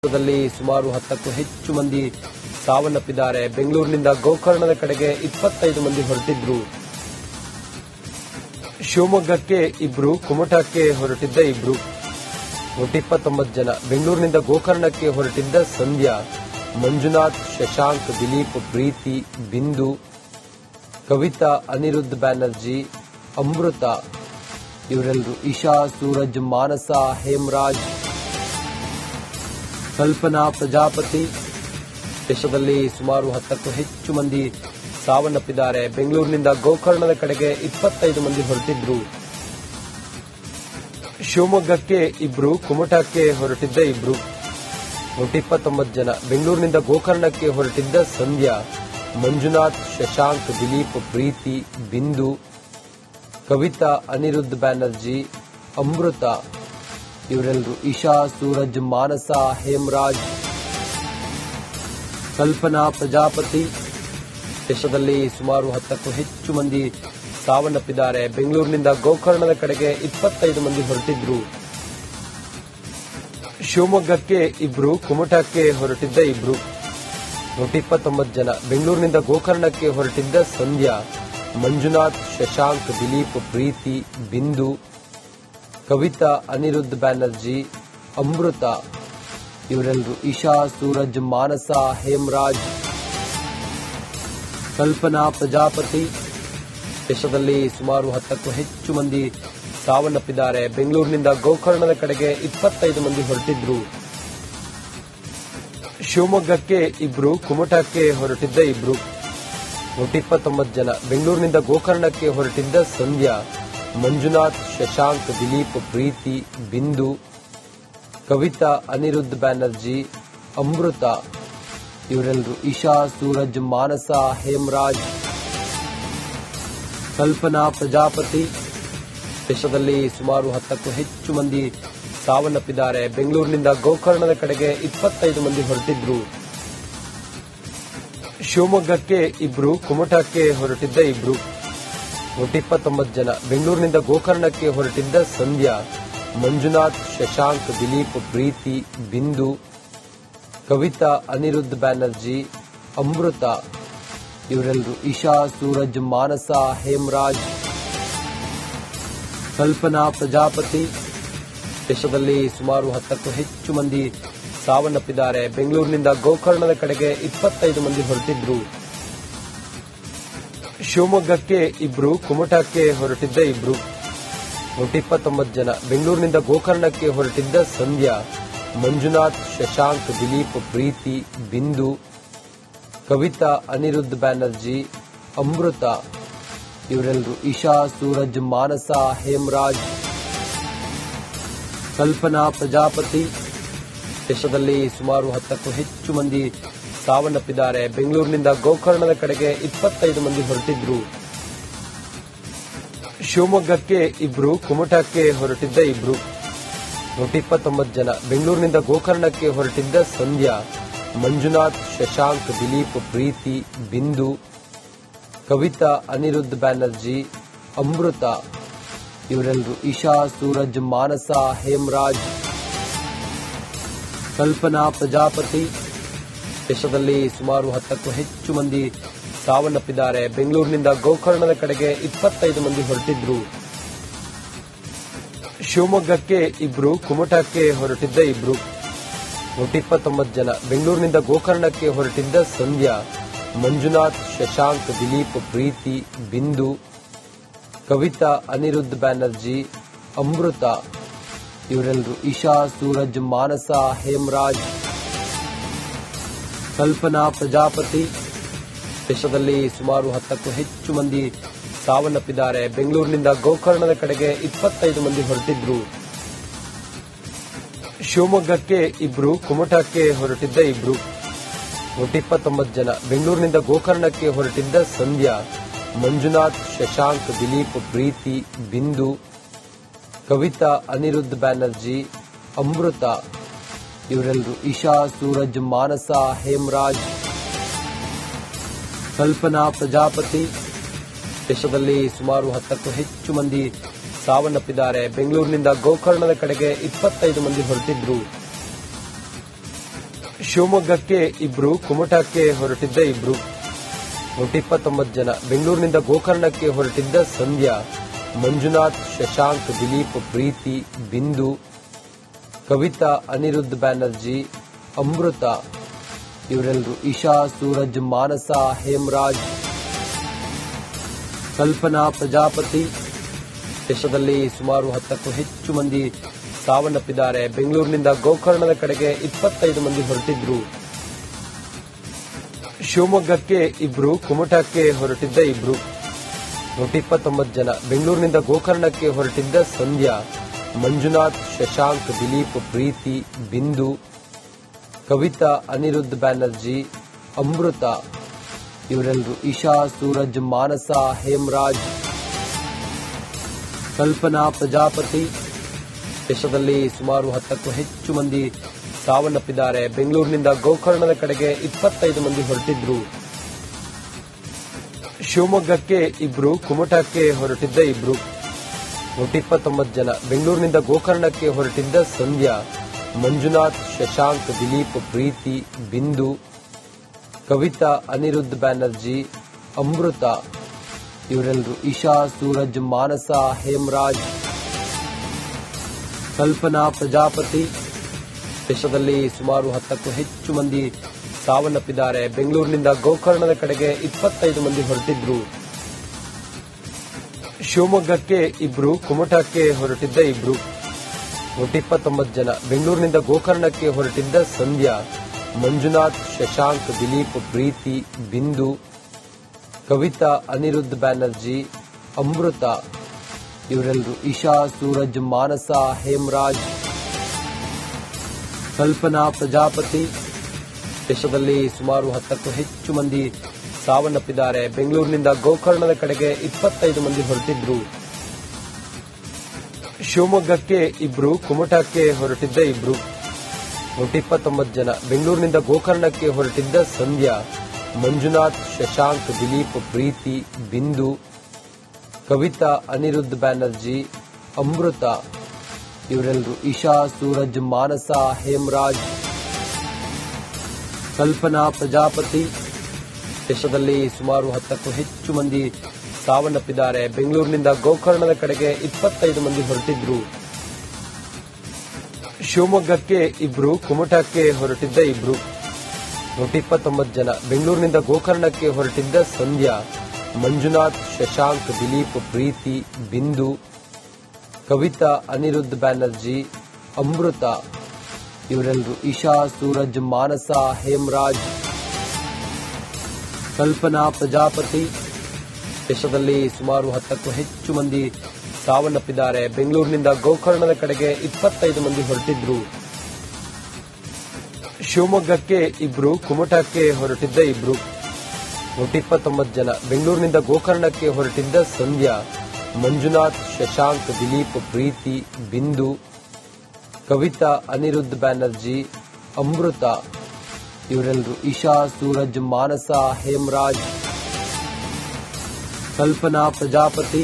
ದಲ್ಲಿ ಸುಮಾರು 10ಕ್ಕೂ ಹೆಚ್ಚು ಮಂದಿ ಸಾವನ್ನಪ್ಪಿದ್ದಾರೆ. ಬೆಂಗಳೂರಿನಿಂದ ಗೋಕರ್ಣದ ಕಡೆಗೆ 25 ಮಂದಿ ಹೊರಟಿದ್ರು. ಶಿವಮೊಗ್ಗಕ್ಕೆ ಇಬ್ರು, ಕುಮಟಾಕ್ಕೆ ಹೊರಟಿದ್ದ ಇಬ್ರು, ಒಟ್ಟು 29 ಜನ. ಬೆಂಗಳೂರಿನಿಂದ ಗೋಕರ್ಣಕ್ಕೆ ಹೊರಟಿದ್ದ ಸಂಧ್ಯಾ, ಮಂಜುನಾಥ್, ಶಶಾಂಕ್, ದಿಲೀಪ್, ಪ್ರೀತಿ, ಬಿಂದು, ಕವಿತಾ, ಅನಿರುದ್ಧ್ ಬ್ಯಾನರ್ಜಿ, ಅಮೃತ ಇವರೆಲ್ಲರೂ. ಇಶಾ, ಸೂರಜ್, ಮಾನಸ, ಹೇಮರಾಜ್, ಕಲ್ಪನಾ, ಪ್ರಜಾಪತಿ. ದೇಶದಲ್ಲಿ ಸುಮಾರು 10ಕ್ಕೂ ಹೆಚ್ಚು ಮಂದಿ ಸಾವನ್ನಪ್ಪಿದ್ದಾರೆ. ಬೆಂಗಳೂರಿನಿಂದ ಗೋಕರ್ಣದ ಕಡೆಗೆ 25 ಮಂದಿ ಹೊರಟಿದ್ರು. ಶಿವಮೊಗ್ಗಕ್ಕೆ ಇಬ್ರು, ಕುಮಟಾಕ್ಕೆ ಹೊರಟಿದ್ದ ಇಬ್ರು, ಒಟ್ಟು 29 ಜನ. ಬೆಂಗಳೂರಿನಿಂದ ಗೋಕರ್ಣಕ್ಕೆ ಹೊರಟಿದ್ದ ಸಂಧ್ಯಾ, ಮಂಜುನಾಥ್, ಶಶಾಂಕ್, ದಿಲೀಪ್, ಪ್ರೀತಿ, ಬಿಂದು, ಕವಿತಾ, ಅನಿರುದ್ಧ್ ಬ್ಯಾನರ್ಜಿ, ಅಮೃತ ಇವರೆಲ್ಲರೂ. ಇಶಾ, ಸೂರಜ್, ಮಾನಸ, ಹೇಮರಾಜ್, ಕಲ್ಪನಾ, ಪ್ರಜಾಪತಿ. ದೇಶದಲ್ಲಿ ಸುಮಾರು 10ಕ್ಕೂ ಹೆಚ್ಚು ಮಂದಿ ಸಾವನ್ನಪ್ಪಿದ್ದಾರೆ. ಬೆಂಗಳೂರಿನಿಂದ ಗೋಕರ್ಣದ ಕಡೆಗೆ 25 ಮಂದಿ ಹೊರಟಿದ್ರು. ಶಿವಮೊಗ್ಗಕ್ಕೆ ಇಬ್ರು, ಕುಮಟಾಕ್ಕೆ ಹೊರಟಿದ್ದ ಇಬ್ರು, ಒಟ್ಟು 29 ಜನ. ಬೆಂಗಳೂರಿನಿಂದ ಗೋಕರ್ಣಕ್ಕೆ ಹೊರಟಿದ್ದ ಸಂಧ್ಯಾ, ಮಂಜುನಾಥ್, ಶಶಾಂಕ್, ದಿಲೀಪ್, ಪ್ರೀತಿ, ಬಿಂದು, ಕವಿತಾ, ಅನಿರುದ್ಧ್ ಬ್ಯಾನರ್ಜಿ, ಅಮೃತ ಇವರೆಲ್ಲರೂ. ಇಶಾ, ಸೂರಜ್, ಮಾನಸ, ಹೇಮರಾಜ್, ಕಲ್ಪನಾ, ಪ್ರಜಾಪತಿ. ದೇಶದಲ್ಲಿ ಸುಮಾರು 10ಕ್ಕೂ ಹೆಚ್ಚು ಮಂದಿ ಸಾವನ್ನಪ್ಪಿದ್ದಾರೆ. ಬೆಂಗಳೂರಿನಿಂದ ಗೋಕರ್ಣದ ಕಡೆಗೆ 25 ಮಂದಿ ಹೊರಟಿದ್ರು. ಶಿವಮೊಗ್ಗಕ್ಕೆ ಇಬ್ರು, ಕುಮಟಾಕ್ಕೆ ಹೊರಟಿದ್ದ ಇಬ್ರು, ಒಟ್ಟು 29 ಜನ. ಬೆಂಗಳೂರಿನಿಂದ ಗೋಕರ್ಣಕ್ಕೆ ಹೊರಟಿದ್ದ ಸಂಧ್ಯಾ, ಮಂಜುನಾಥ್, ಶಶಾಂಕ್, ದಿಲೀಪ್, ಪ್ರೀತಿ, ಬಿಂದು, ಕವಿತಾ, ಅನಿರುದ್ಧ್ ಬ್ಯಾನರ್ಜಿ, ಅಮೃತ ಇವರೆಲ್ಲರೂ. ಇಶಾ, ಸೂರಜ್, ಮಾನಸ, ಹೇಮರಾಜ್, ಕಲ್ಪನಾ, ಪ್ರಜಾಪತಿ. ದೇಶದಲ್ಲಿ ಸುಮಾರು 10ಕ್ಕೂ ಹೆಚ್ಚು ಮಂದಿ ಸಾವನ್ನಪ್ಪಿದ್ದಾರೆ. ಬೆಂಗಳೂರಿನಿಂದ ಗೋಕರ್ಣದ ಕಡೆಗೆ 25 ಮಂದಿ ಹೊರಟಿದ್ರು. ಶಿವಮೊಗ್ಗಕ್ಕೆ ಇಬ್ರು, ಕುಮಟಾಕ್ಕೆ ಹೊರಟಿದ್ದ ಇಬ್ರು, ಒಟ್ಟು 29 ಜನ. ಬೆಂಗಳೂರಿನಿಂದ ಗೋಕರ್ಣಕ್ಕೆ ಹೊರಟಿದ್ದ ಸಂಧ್ಯಾ, ಮಂಜುನಾಥ್, ಶಶಾಂಕ್, ದಿಲೀಪ್, ಪ್ರೀತಿ, ಬಿಂದು, ಕವಿತಾ, ಅನಿರುದ್ಧ್ ಬ್ಯಾನರ್ಜಿ, ಅಮೃತ ಇವರೆಲ್ಲರೂ. ಇಶಾ, ಸೂರಜ್, ಮಾನಸ, ಹೇಮರಾಜ್, ಕಲ್ಪನಾ, ಪ್ರಜಾಪತಿ. ದೇಶದಲ್ಲಿ ಸುಮಾರು 10ಕ್ಕೂ ಹೆಚ್ಚು ಮಂದಿ ಸಾವನ್ನಪ್ಪಿದ್ದಾರೆ. ಬೆಂಗಳೂರಿನಿಂದ ಗೋಕರ್ಣದ ಕಡೆಗೆ 25 ಮಂದಿ ಹೊರಟಿದ್ರು. ಶಿವಮೊಗ್ಗಕ್ಕೆ ಇಬ್ರು, ಕುಮಟಾಕ್ಕೆ ಹೊರಟಿದ್ದ ಇಬ್ರು, ಒಟ್ಟು 29 ಜನ. ಬೆಂಗಳೂರಿನಿಂದ ಗೋಕರ್ಣಕ್ಕೆ ಹೊರಟಿದ್ದ ಸಂಧ್ಯಾ, ಮಂಜುನಾಥ್, ಶಶಾಂಕ್, ದಿಲೀಪ್, ಪ್ರೀತಿ, ಬಿಂದು, ಕವಿತಾ, ಅನಿರುದ್ಧ್ ಬ್ಯಾನರ್ಜಿ, ಅಮೃತ ಇವರೆಲ್ಲರೂ. ಇಶಾ, ಸೂರಜ್, ಮಾನಸ, ಹೇಮರಾಜ್, ಕಲ್ಪನಾ, ಪ್ರಜಾಪತಿ. ದೇಶದಲ್ಲಿ ಸುಮಾರು 10ಕ್ಕೂ ಹೆಚ್ಚು ಮಂದಿ ಸಾವನ್ನಪ್ಪಿದ್ದಾರೆ. ಬೆಂಗಳೂರಿನಿಂದ ಗೋಕರ್ಣದ ಕಡೆಗೆ 25 ಮಂದಿ ಹೊರಟಿದ್ರು. ಶಿವಮೊಗ್ಗಕ್ಕೆ ಇಬ್ರು, ಕುಮಟಾಕ್ಕೆ ಹೊರಟಿದ್ದ ಇಬ್ರು, ಒಟ್ಟು 29 ಜನ. ಬೆಂಗಳೂರಿನಿಂದ ಗೋಕರ್ಣಕ್ಕೆ ಹೊರಟಿದ್ದ ಸಂಧ್ಯಾ, ಮಂಜುನಾಥ್, ಶಶಾಂಕ್, ದಿಲೀಪ್, ಪ್ರೀತಿ, ಬಿಂದು, ಕವಿತಾ, ಅನಿರುದ್ಧ್ ಬ್ಯಾನರ್ಜಿ, ಅಮೃತ ಇವರೆಲ್ಲರೂ. ಇಶಾ, ಸೂರಜ್, ಮಾನಸ, ಹೇಮರಾಜ್, ಕಲ್ಪನಾ, ಪ್ರಜಾಪತಿ. ದೇಶದಲ್ಲಿ ಸುಮಾರು 10ಕ್ಕೂ ಹೆಚ್ಚು ಮಂದಿ ಸಾವನ್ನಪ್ಪಿದ್ದಾರೆ. ಬೆಂಗಳೂರಿನಿಂದ ಗೋಕರ್ಣದ ಕಡೆಗೆ 25 ಮಂದಿ ಹೊರಟಿದ್ರು. ಶಿವಮೊಗ್ಗಕ್ಕೆ ಇಬ್ರು, ಕುಮಟಾಕ್ಕೆ ಹೊರಟಿದ್ದ ಇಬ್ರು, ಒಟ್ಟು 29 ಜನ. ಬೆಂಗಳೂರಿನಿಂದ ಗೋಕರ್ಣಕ್ಕೆ ಹೊರಟಿದ್ದ ಸಂಧ್ಯಾ, ಮಂಜುನಾಥ್, ಶಶಾಂಕ್, ದಿಲೀಪ್, ಪ್ರೀತಿ, ಬಿಂದು, ಕವಿತಾ, ಅನಿರುದ್ಧ್ ಬ್ಯಾನರ್ಜಿ, ಅಮೃತ ಇವರೆಲ್ಲರೂ. ಇಶಾ, ಸೂರಜ್, ಮಾನಸ, ಹೇಮರಾಜ್, ಕಲ್ಪನಾ, ಪ್ರಜಾಪತಿ. ದೇಶದಲ್ಲಿ ಸುಮಾರು 10ಕ್ಕೂ ಹೆಚ್ಚು ಮಂದಿ ಸಾವನ್ನಪ್ಪಿದ್ದಾರೆ. ಬೆಂಗಳೂರಿನಿಂದ ಗೋಕರ್ಣದ ಕಡೆಗೆ 25 ಮಂದಿ ಹೊರಟಿದ್ರು. ಶಿವಮೊಗ್ಗಕ್ಕೆ ಇಬ್ರು, ಕುಮಟಾಕ್ಕೆ ಹೊರಟಿದ್ದ ಇಬ್ರು, ಒಟ್ಟು 29 ಜನ. ಬೆಂಗಳೂರಿನಿಂದ ಗೋಕರ್ಣಕ್ಕೆ ಹೊರಟಿದ್ದ ಸಂಧ್ಯಾ, ಮಂಜುನಾಥ್, ಶಶಾಂಕ್, ದಿಲೀಪ್, ಪ್ರೀತಿ, ಬಿಂದು, ಕವಿತಾ, ಅನಿರುದ್ಧ್ ಬ್ಯಾನರ್ಜಿ, ಅಮೃತ ಇವರೆಲ್ಲರೂ. ಇಶಾ, ಸೂರಜ್, ಮಾನಸ, ಹೇಮರಾಜ್, ಕಲ್ಪನಾ, ಪ್ರಜಾಪತಿ. ದೇಶದಲ್ಲಿ ಸುಮಾರು 10ಕ್ಕೂ ಹೆಚ್ಚು ಮಂದಿ ಸಾವನ್ನಪ್ಪಿದ್ದಾರೆ. ಬೆಂಗಳೂರಿನಿಂದ ಗೋಕರ್ಣದ ಕಡೆಗೆ 25 ಮಂದಿ ಹೊರಟಿದ್ರು. ಶಿವಮೊಗ್ಗಕ್ಕೆ ಇಬ್ರು, ಕುಮಟಾಕ್ಕೆ ಹೊರಟಿದ್ದ ಇಬ್ರು, 129 ಜನ. ಬೆಂಗಳೂರಿನಿಂದ ಗೋಕರ್ಣಕ್ಕೆ ಹೊರಟಿದ್ದ ಸಂಧ್ಯಾ, ಮಂಜುನಾಥ್, ಶಶಾಂಕ್, ದಿಲೀಪ್, ಪ್ರೀತಿ, ಬಿಂದು, ಕವಿತಾ, ಅನಿರುದ್ಧ್ ಬ್ಯಾನರ್ಜಿ, ಅಮೃತ ಇವರೆಲ್ಲರೂ. ಇಶಾ, ಸೂರಜ್, ಮಾನಸ, ಹೇಮರಾಜ್, ಕಲ್ಪನಾ, ಪ್ರಜಾಪತಿ. ದೇಶದಲ್ಲಿ ಸುಮಾರು 10ಕ್ಕೂ ಹೆಚ್ಚು ಮಂದಿ ಸಾವನ್ನಪ್ಪಿದ್ದಾರೆ. ಬೆಂಗಳೂರಿನಿಂದ ಗೋಕರ್ಣದ ಕಡೆಗೆ 25 ಮಂದಿ ಹೊರಟಿದ್ರು. ಶಿವಮೊಗ್ಗಕ್ಕೆ ಇಬ್ರು, ಕುಮಟಾಕ್ಕೆ ಹೊರಟಿದ್ದ ಇಬ್ರು, 129 ಜನ. ಬೆಂಗಳೂರಿನಿಂದ ಗೋಕರ್ಣಕ್ಕೆ ಹೊರಟಿದ್ದ ಸಂಧ್ಯಾ, ಮಂಜುನಾಥ್, ಶಶಾಂಕ್, ದಿಲೀಪ್, ಪ್ರೀತಿ, ಬಿಂದು, ಕವಿತಾ, ಅನಿರುದ್ಧ್ ಬ್ಯಾನರ್ಜಿ, ಅಮೃತ ಇವರೆಲ್ಲರೂ. ಇಶಾ, ಸೂರಜ್, ಮಾನಸ, ಹೇಮರಾಜ್, ಕಲ್ಪನಾ, ಪ್ರಜಾಪತಿ. ದೇಶದಲ್ಲಿ ಸುಮಾರು 10ಕ್ಕೂ ಹೆಚ್ಚು ಮಂದಿ ಸಾವನ್ನಪ್ಪಿದ್ದಾರೆ. ಬೆಂಗಳೂರಿನಿಂದ ಗೋಕರ್ಣದ ಕಡೆಗೆ 25 ಮಂದಿ ಹೊರಟಿದ್ರು. ಶಿವಮೊಗ್ಗಕ್ಕೆ ಇಬ್ರು, ಕುಮಟಾಕ್ಕೆ ಹೊರಟಿದ್ದ ಇಬ್ರು, 129 ಜನ. ಬೆಂಗಳೂರಿನಿಂದ ಗೋಕರ್ಣಕ್ಕೆ ಹೊರಟಿದ್ದ ಸಂಧ್ಯಾ, ಮಂಜುನಾಥ್, ಶಶಾಂಕ್, ದಿಲೀಪ್, ಪ್ರೀತಿ, ಬಿಂದು, ಕವಿತಾ, ಅನಿರುದ್ಧ್ ಬ್ಯಾನರ್ಜಿ, ಅಮೃತ ಇವರೆಲ್ಲರೂ. ಇಶಾ, ಸೂರಜ್, ಮಾನಸ, ಹೇಮರಾಜ್, ಕಲ್ಪನಾ, ಪ್ರಜಾಪತಿ. ದೇಶದಲ್ಲಿ ಸುಮಾರು 10ಕ್ಕೂ ಹೆಚ್ಚು ಮಂದಿ ಸಾವನ್ನಪ್ಪಿದ್ದಾರೆ. ಬೆಂಗಳೂರಿನಿಂದ ಗೋಕರ್ಣದ ಕಡೆಗೆ 25 ಮಂದಿ ಹೊರಟಿದ್ರು. ಶಿವಮೊಗ್ಗಕ್ಕೆ ಇಬ್ರು, ಕುಮಟಾಕ್ಕೆ ಹೊರಟಿದ್ದ ಇಬ್ರು, 129 ಜನ. ಬೆಂಗಳೂರಿನಿಂದ ಗೋಕರ್ಣಕ್ಕೆ ಹೊರಟಿದ್ದ ಸಂಧ್ಯಾ, ಮಂಜುನಾಥ್, ಶಶಾಂಕ್, ದಿಲೀಪ್, ಪ್ರೀತಿ, ಬಿಂದು, ಕವಿತಾ, ಅನಿರುದ್ಧ್ ಬ್ಯಾನರ್ಜಿ, ಅಮೃತ ಇವರೆಲ್ಲರೂ. ಇಶಾ, ಸೂರಜ್, ಮಾನಸ, ಹೇಮರಾಜ್, ಕಲ್ಪನಾ, ಪ್ರಜಾಪತಿ. ದೇಶದಲ್ಲಿ ಸುಮಾರು 10ಕ್ಕೂ ಹೆಚ್ಚು ಮಂದಿ ಸಾವನ್ನಪ್ಪಿದ್ದಾರೆ. ಬೆಂಗಳೂರಿನಿಂದ ಗೋಕರ್ಣದ ಕಡೆಗೆ 25 ಮಂದಿ ಹೊರಟಿದ್ರು. ಶಿವಮೊಗ್ಗಕ್ಕೆ ಇಬ್ರು, ಕುಮಟಾಕ್ಕೆ ಹೊರಟಿದ್ದ ಇಬ್ರು, 129 ಜನ. ಬೆಂಗಳೂರಿನಿಂದ ಗೋಕರ್ಣಕ್ಕೆ ಹೊರಟಿದ್ದ ಸಂಧ್ಯಾ, ಮಂಜುನಾಥ್, ಶಶಾಂಕ್, ದಿಲೀಪ್, ಪ್ರೀತಿ, ಬಿಂದು, ಕವಿತಾ, ಅನಿರುದ್ಧ್ ಬ್ಯಾನರ್ಜಿ, ಅಮೃತ ಇವರೆಲ್ಲರೂ. ಇಶಾ, ಸೂರಜ್, ಮಾನಸ, ಹೇಮರಾಜ್, ಕಲ್ಪನಾ, ಪ್ರಜಾಪತಿ. ದೇಶದಲ್ಲಿ ಸುಮಾರು 10ಕ್ಕೂ ಹೆಚ್ಚು ಮಂದಿ ಸಾವನ್ನಪ್ಪಿದ್ದಾರೆ. ಬೆಂಗಳೂರಿನಿಂದ ಗೋಕರ್ಣದ ಕಡೆಗೆ 25 ಮಂದಿ ಹೊರಟಿದ್ರು. ಶಿವಮೊಗ್ಗಕ್ಕೆ ಇಬ್ರು, ಕುಮಟಾಕ್ಕೆ ಹೊರಟಿದ್ದ ಇಬ್ರು, 129 ಜನ. ಬೆಂಗಳೂರಿನಿಂದ ಗೋಕರ್ಣಕ್ಕೆ ಹೊರಟಿದ್ದ ಸಂಧ್ಯಾ, ಮಂಜುನಾಥ್, ಶಶಾಂಕ್, ದಿಲೀಪ್, ಪ್ರೀತಿ, ಬಿಂದು, ಕವಿತಾ, ಅನಿರುದ್ಧ್ ಬ್ಯಾನರ್ಜಿ, ಅಮೃತ ಇವರೆಲ್ಲರೂ. ಇಶಾ, ಸೂರಜ್, ಮಾನಸ, ಹೇಮರಾಜ್, ಕಲ್ಪನಾ, ಪ್ರಜಾಪತಿ. ದೇಶದಲ್ಲಿ ಸುಮಾರು 10ಕ್ಕೂ ಹೆಚ್ಚು ಮಂದಿ ಸಾವನ್ನಪ್ಪಿದ್ದಾರೆ. ಬೆಂಗಳೂರಿನಿಂದ ಗೋಕರ್ಣದ ಕಡೆಗೆ 25 ಮಂದಿ ಹೊರಟಿದ್ರು. ಶಿವಮೊಗ್ಗಕ್ಕೆ ಇಬ್ರು, ಕುಮಟಾಕ್ಕೆ ಹೊರಟಿದ್ದ ಇಬ್ರು, 129 ಜನ. ಬೆಂಗಳೂರಿನಿಂದ ಗೋಕರ್ಣಕ್ಕೆ ಹೊರಟಿದ್ದ ಸಂಧ್ಯಾ, ಮಂಜುನಾಥ್, ಶಶಾಂಕ್, ದಿಲೀಪ್, ಪ್ರೀತಿ, ಬಿಂದು, ಕವಿತಾ, ಅನಿರುದ್ಧ್ ಬ್ಯಾನರ್ಜಿ, ಅಮೃತ ಇವರೆಲ್ಲರೂ. ಇಶಾ, ಸೂರಜ್, ಮಾನಸ, ಹೇಮರಾಜ್, ಕಲ್ಪನಾ, ಪ್ರಜಾಪತಿ.